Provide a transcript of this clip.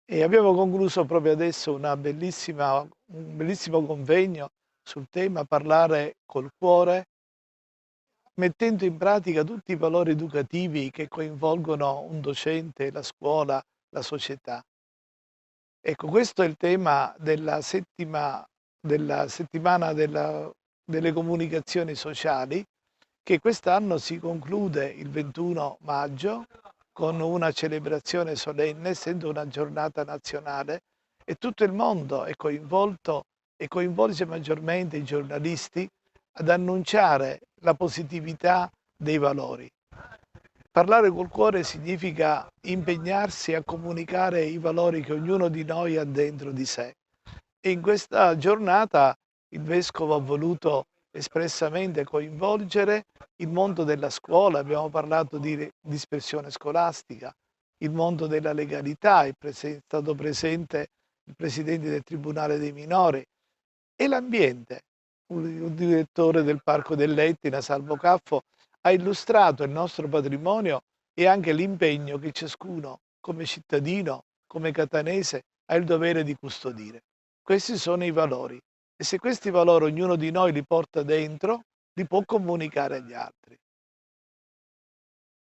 E abbiamo concluso proprio adesso un bellissimo convegno sul tema parlare col cuore, mettendo in pratica tutti i valori educativi che coinvolgono un docente, la scuola, la società. Ecco, questo è il tema della settimana delle comunicazioni sociali, che quest'anno si conclude il 21 maggio con una celebrazione solenne, essendo una giornata nazionale, e tutto il mondo è coinvolto e coinvolge maggiormente i giornalisti ad annunciare la positività dei valori. Parlare col cuore significa impegnarsi a comunicare i valori che ognuno di noi ha dentro di sé. E in questa giornata il Vescovo ha voluto espressamente coinvolgere il mondo della scuola, abbiamo parlato di dispersione scolastica, il mondo della legalità, è stato presente il Presidente del Tribunale dei Minori e l'ambiente. Un direttore del Parco dell'Etna, Salvo Caffo, ha illustrato il nostro patrimonio e anche l'impegno che ciascuno, come cittadino, come catanese, ha il dovere di custodire. Questi sono i valori e se questi valori ognuno di noi li porta dentro, li può comunicare agli altri.